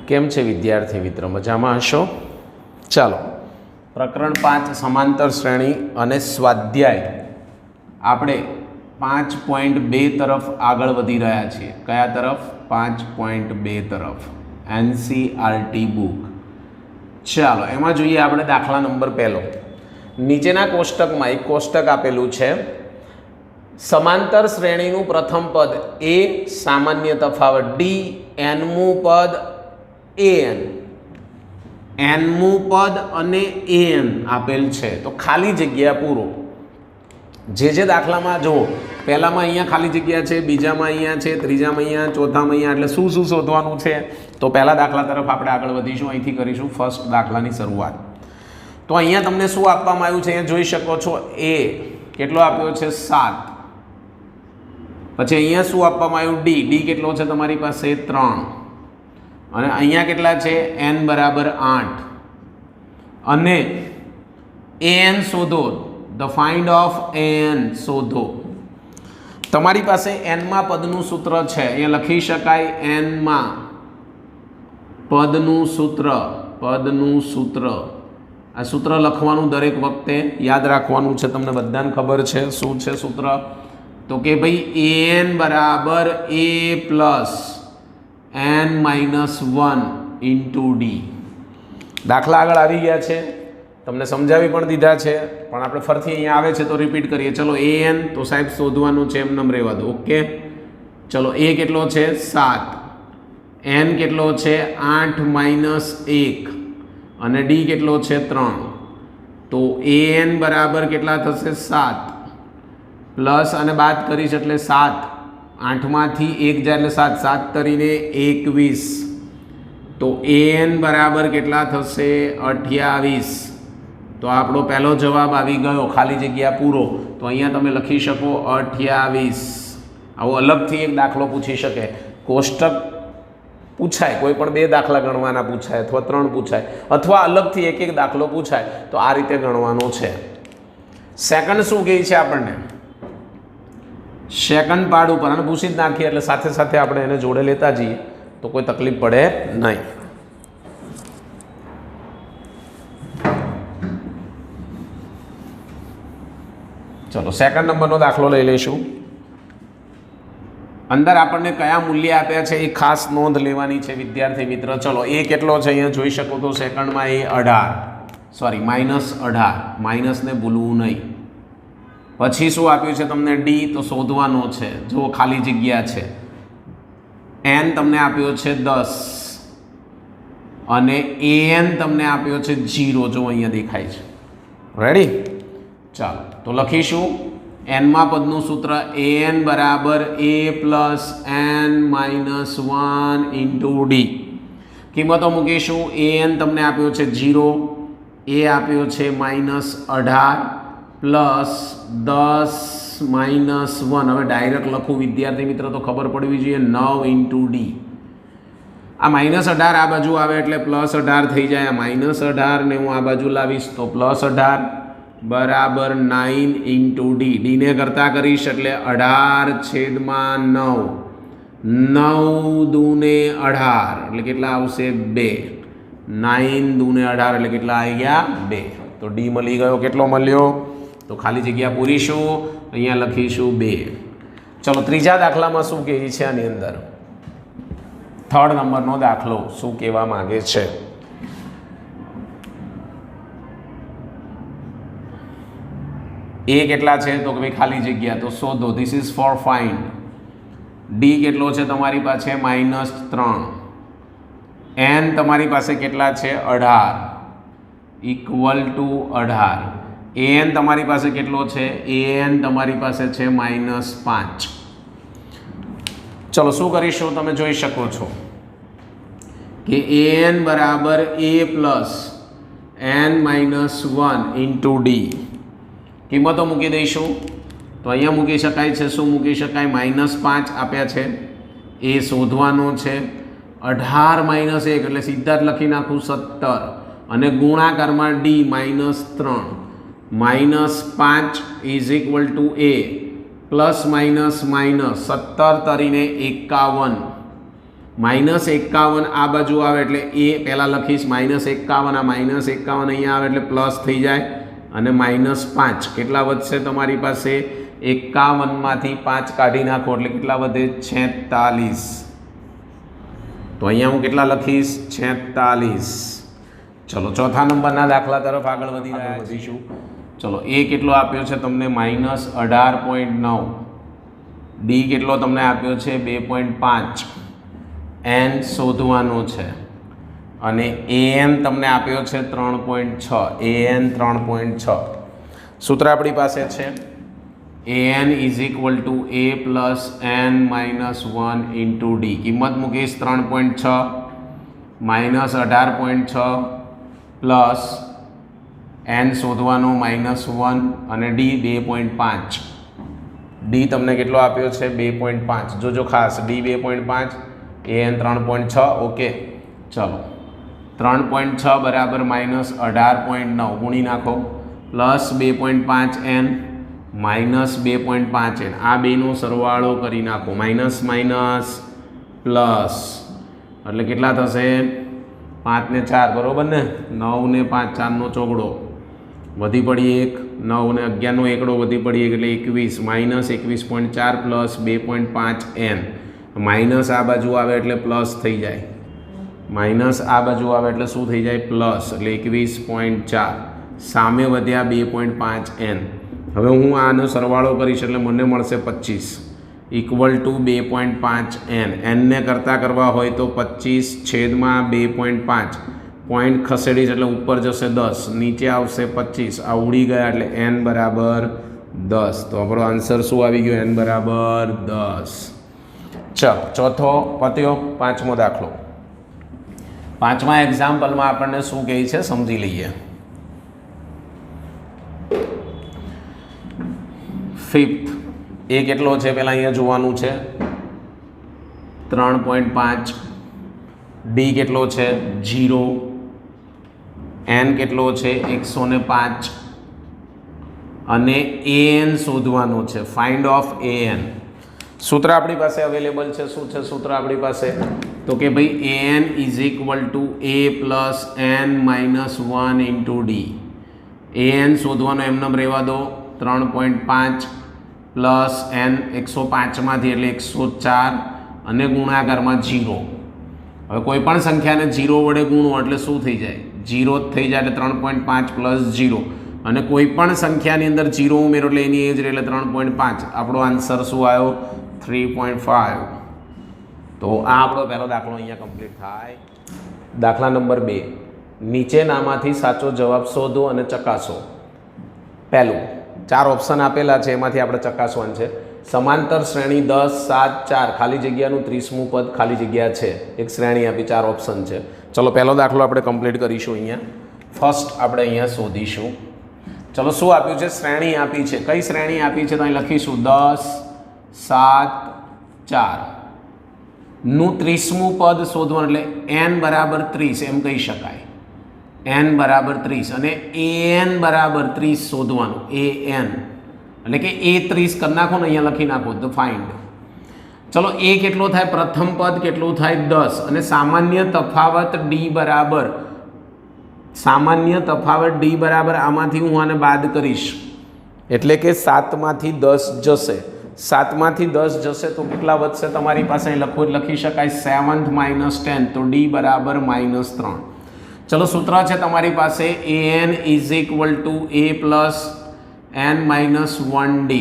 કેમ છે વિદ્યાર્થી મિત્રો? મજામાં હશો? ચાલો, પ્રકરણ 5 સમાંતર શ્રેણી અને સ્વાધ્યાય આપણે 5.2 તરફ આગળ વધી રહ્યા છીએ. કયા તરફ? 5.2 તરફ, એનસીઆરટી બુક. ચાલો, એમાં જોઈએ આપણે દાખલા નંબર પહેલો. નીચેના કોષ્ટકમાં એક કોષ્ટક આપેલું છે. સમાંતર શ્રેણીનું પ્રથમ પદ એ, સામાન્ય તફાવત ડી, એનમું પદ an, એનમું પદ અને an આપેલ છે. તો ખાલી જગ્યા પૂરો. જે દાખલામાં જુઓ, પહેલામાં અહીંયા ખાલી જગ્યા છે, બીજામાં અહીંયા છે, ત્રીજામાં અહીંયા, ચોથામાં અહીંયા. એટલે શું શું શોધવાનું છે? તો પહેલા દાખલા તરફ આપણે આગળ વધીશું. અહીંથી કરીશું ફર્સ્ટ દાખલાની શરૂઆત. તો અહીંયા તમને શું આપવામાં આવ્યું છે? અહીંયા જોઈ શકો છો. એ કેટલો આપ્યો છે? 7. પછી અહીંયા શું આપવામાં આવ્યું? ડી. ડી કેટલો છે તમારી પાસે? 3. અને અહીંયા કેટલા છે? n બરાબર 8. અને an શોધો. ધ ફાઇન્ડ ઓફ an શોધો. તમારી પાસે n માં પદનું સૂત્ર છે. અહીંયા લખી શકાય n માં પદનું સૂત્ર. આ સૂત્ર લખવાનું દરેક વખતે યાદ રાખવાનું છે. તમને બધાને ખબર છે શું છે સૂત્ર? તો કે ભાઈ an બરાબર a plus n-1 into D. દાખલા આગળ આવી ગયા છે, તમને સમજાવી પણ દીધા છે, પણ આપણે ફરીથી અહીંયા આવે છે તો રિપીટ કરીએ. ચલો, an તો સાહેબ શોધવાનું છે, એમ નમ રહેવા દો. ઓકે, ચલો. a કેટલો છે? 7. n કેટલો છે? 8-1. અને ડી કેટલો છે? 3. તો an બરાબર કેટલા થશે? 7 પ્લસ અને બાદ કરીશ એટલે 7. 8માંથી 1 જાય એટલે 7. 7 તરીને 21. તો an બરાબર કેટલા થશે? 28. તો આપણો પહેલો જવાબ આવી ગયો. ખાલી જગ્યા પૂરો. તો અહીંયા તમે લખી શકો 28. આવો અલગથી એક દાખલો પૂછી શકે. કોષ્ટક પૂછાય, કોઈ પણ 2 દાખલા ગણવાના પૂછાય, અથવા 3 પૂછાય, અથવા અલગથી એક દાખલો પૂછાય. તો આ રીતે ગણવાનો છે. સેકન્ડ શું કહે છે આપણને? સેકન્ડ પાર્ટ ઉપર અને પૂછી જ નાખીએ એટલે સાથે સાથે આપણે એને જોડે લેતા જઈએ તો કોઈ તકલીફ પડે નહીં. ચલો, સેકન્ડ નંબરનો દાખલો લઈ લઈશું. અંદર આપણને કયા મૂલ્ય આપ્યા છે એ ખાસ નોંધ લેવાની છે વિદ્યાર્થી મિત્ર. ચલો, એ કેટલો છે અહીંયા જોઈ શકો તો સેકન્ડમાં એ 18, સોરી -18. માઇનસને ભૂલવું નહીં. પછી શું આપ્યું છે તમને? ડી તો શોધવાનો છે. જો ખાલી જગ્યા છે. n તમને આપ્યો છે 10 અને an તમને આપ્યો છે 0. જો અહીંયા દેખાય છે. રેડી? ચાલો, તો લખીશું n માં પદનું સૂત્ર an બરાબર a plus n-1 into D. કિંમતો મૂકીશું. an તમને આપ્યો છે 0, a આપ્યો છે -18 પ્લસ 10 - 1. હવે ડાયરેક્ટ લખું વિદ્યાર્થી મિત્ર તો ખબર પડવી જોઈએ. 9 ઇન્ટુ ડી. આ -18 આ બાજુ આવે એટલે +18 થઈ જાય. -18 ને હું આ બાજુ લાવીશ તો +18 બરાબર 9 ઇન્ટુ ડી. ડીને કરતા કરીશ એટલે 18/9. 9 દૂને 18 એટલે કેટલા આવશે? 2. 9 દૂને 18 એટલે કેટલા આવી ગયા? 2. તો ડી મળી ગયો. કેટલો મળ્યો? તો ખાલી જગ્યા પૂરીશું. અહીંયા લખીશું 2. ચલો, ત્રીજા દાખલામાં શું કહે છે આની અંદર? થર્ડ નંબરનો દાખલો શું કહેવા માંગે છે? એ કેટલા છે? તો કે ભાઈ ખાલી જગ્યા તો શોધો. This is four find. D કેટલો છે તમારી પાસે? -3. n તમારી પાસે કેટલા છે? 18 ઇક્વલ ટુ 18. an તમારી પાસે કેટલો છે? an તમારી પાસે છે -5. ચલો, શું કરીશું? તમે જોઈ શકો છો કે an બરાબર a plus n-1 into D. કિંમતો મૂકી દઈશું. તો અહીંયા મૂકી શકાય છે. શું મૂકી શકાય? -5 આપ્યા છે, એ શોધવાનો છે. 18 - 1 એટલે સીધા જ લખી નાખું 17. અને ગુણાકારમાં D -3. -5 is equal to a plus minus minus 17 તરીને 51 -51 આ બાજુ આવે એટલે એ પહેલાં લખીશ -51, આ -51 અહીંયા આવે એટલે પ્લસ થઈ જાય અને -5 કેટલા વધશે તમારી પાસે 51માંથી 5 કાઢી નાખો એટલે કેટલા વધે 46. તો અહીંયા હું કેટલા લખીશ 46. ચલો ચોથા નંબરના દાખલા તરફ આગળ વધીશું. ચલો એ કેટલો આપ્યો છે તમને -18.9, ડી કેટલો તમને આપ્યો છે 2.5, એન શોધવાનું છે અને એન તમને આપ્યો છે 3.6, એન 3.6. સૂત્ર આપણી પાસે છે an = a plus n minus 1 into D. કિંમત મૂકીશ 3.6 -18.6 પ્લસ n શોધવાનો -1 અને ડી 2.5. ડી તમને કેટલો આપ્યો છે 2.5. જોજો ખાસ ડી 2.5, an 3.6. ઓકે ચલો 3.6 બરાબર -18.9 ગુણી નાખો પ્લસ 2.5 n માઇનસ 2.5 n. આ બેનો સરવાળો કરી નાખો માઇનસ માઇનસ પ્લસ એટલે કેટલા થશે 5 ને 4 બરાબર ને 9 ને 5 4નો ચોગડો વધી પડી 1, 9 ને 11નો એકડો વધી પડી 1 એટલે 21 -21.4 પ્લસ 2.5 n માઇનસ આ બાજુ આવે એટલે પ્લસ થઈ જાય, માઇનસ આ બાજુ આવે એટલે શું થઈ જાય પ્લસ એટલે 21.4 સામે વધ્યા 2.5 n. હવે હું આનો સરવાળો કરીશ એટલે મને મળશે 25 = 2.5 n. n ને કરતાં કરવા હોય તો 25/2.5 પોઈન્ટ ખસેડીશ એટલે ઉપર જશે 10, નીચે આવશે 25, આ ઉડી ગયા એટલે n બરાબર 10. તો આપણો આન્સર શું આવી ગયો n બરાબર 10. ચાલો ચોથો પત્યો. પાંચમો દાખલો. પાંચમા એક્ઝામ્પલમાં આપણને શું કહે છે સમજી લઈએ. ફિફ્થ એ કેટલો છે પહેલાં અહીંયા જોવાનું છે 3.5, ડી કેટલો છે 0, એન કેટલો છે 105 અને an શોધવાનું છે. Find of an. સૂત્ર આપણી પાસે અવેલેબલ છે. શું છે સૂત્ર આપણી પાસે? તો કે ભાઈ an = a plus n minus 1 into D. an શોધવાનો એમનેમ રહેવા દો 3.5 પ્લસ n 105માંથી એટલે 104 અને ગુણાકારમાં 0. હવે કોઈ પણ સંખ્યાને 0 વડે ગુણો એટલે શું થઈ જાય 0 જ થઈ જાય એટલે 3.5 પ્લસ 0 અને કોઈ પણ સંખ્યાની અંદર 0 ઉમેરો એટલે એની એજ એટલે 3.5. આપણો આન્સર શું આવ્યો 3.5. તો આ આપણો પહેલો દાખલો અહીંયા કમ્પ્લીટ થાય. દાખલા નંબર 2. નીચેનામાંથી સાચો જવાબ શોધો અને ચકાસો. પહેલું 4 ઓપ્શન આપેલા છે એમાંથી આપણે ચકાસવાનું છે. સમાંતર શ્રેણી 10, 7, 4 ખાલી જગ્યાનું 30મું પદ ખાલી જગ્યા છે. એક શ્રેણી આપી 4 ઓપ્શન છે. ચલો પહેલો દાખલો આપણે કમ્પ્લીટ કરીશું. અહીંયા ફર્સ્ટ આપણે અહીંયા શોધીશું. ચલો શું આપ્યું છે શ્રેણી આપી છે. કઈ શ્રેણી આપી છે તો અહીં લખીશું 10, 7, 4 નું 30મું પદ શોધવાનું એટલે n બરાબર 30 એમ કહી શકાય. n બરાબર 30 અને an બરાબર 30 શોધવાનું. an એટલે કે a 30 કરી નાખો ને અહીંયા લખી નાખો તો ફાઇન્ડ. ચલો a કેટલો થાય પ્રથમ પદ કેટલું થાય 10 અને સામાન્ય તફાવત d બરાબર આમાંથી હું આને બાદ કરીશ એટલે કે 7માંથી 10 જશે. 7માંથી 10 જશે તો કેટલા વધશે તમારી પાસે લખી શકાય 7th માઇનસ 10 તો d બરાબર -3. ચલો સૂત્ર છે તમારી પાસે an = a plus n minus 1d.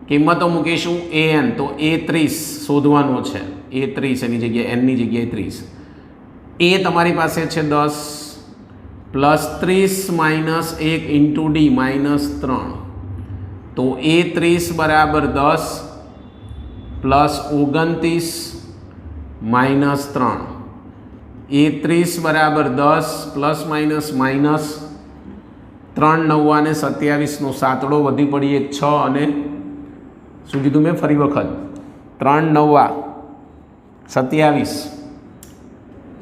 કિંમતો મૂકીશું an તો a 30 શોધવાનો છે. a 30 એની જગ્યાએ n ની જગ્યાએ 30. a તમારી પાસે છે 10 પ્લસ 30 માઇનસ 1 ઇન્ટુ ડી -3 તો a 30 બરાબર 10 પ્લસ 29 માઇનસ 3. a 30 બરાબર 10 પ્લસ માઇનસ 3 9 અને 27નો સાતડો વધી પડી 6 અને શું કીધું મેં ફરી વખત 3 9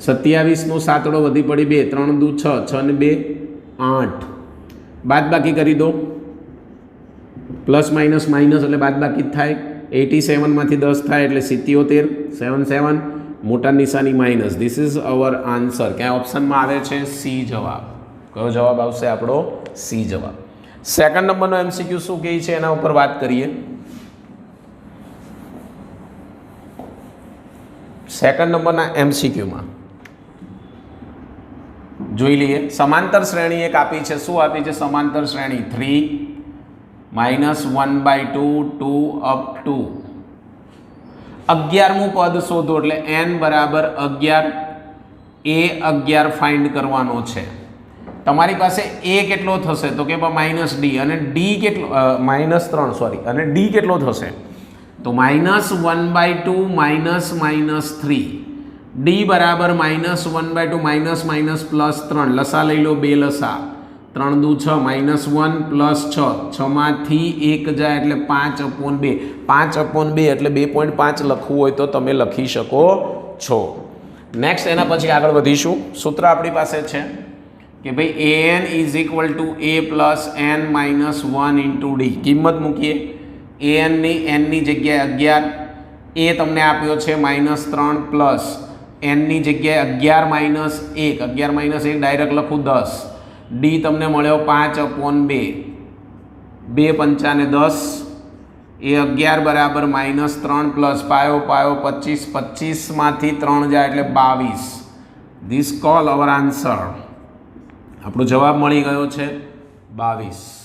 27નો સાતડો વધી પડી 2 3 દુ 6 6 ને 2 8 બાદ બાકી કરી દો પ્લસ માઇનસ એટલે બાદ બાકી જ થાય. 87માંથી 10 થાય એટલે 77 7 7 મોટા નિશાની minus. This is our answer. ક્યાં ઓપ્શનમાં આવે છે? સી જવાબ. કયો જવાબ આવશે આપણો? સી જવાબ. સેકન્ડ નંબરનો એમસીક્યુ શું કહે છે એના ઉપર વાત કરીએ. સેકન્ડ નંબરના એમસીક્યુમાં જોઈ લઈએ. સમાંતર શ્રેણી એક આપી છે. શું આપી છે? સમાંતર શ્રેણી 3 -1/2 2 up to 11મું પદ શોધો. એટલે n બરાબર 11. એ 11 ફાઇન્ડ કરવાનો છે. તમારી પાસે a કેટલો થશે? તો કે -d. અને d કેટલો? -3 સોરી. અને d કેટલો થશે? તો -1/2 -3. d બરાબર -1/2 -+3. લસા લઈ લો. 2 લસા. 3 દુ 6 -1 +6. 6માંથી 1 જાય એટલે 5/2. 5/2 એટલે 2.5 લખવું હોય તો તમે લખી શકો છો. નેક્સ્ટ એના પછી આગળ વધીશું. સૂત્ર આપણી પાસે છે કે ભાઈ an = a + n - 1 × d. કિંમત મૂકીએ. an ની n ની જગ્યાએ 11. a તમને આપ્યો છે -3 પ્લસ n ની જગ્યાએ 11 - 1. 11 - 1 ડાયરેક્ટ લખું 10. d તમને મળ્યો 5/2. 2 પંચાને 10. એ 11 બરાબર -3 પ્લસ પાયો 25. 25માંથી 3 જાય એટલે 22. This call hour answer. આપણો જવાબ મળી ગયો છે 22.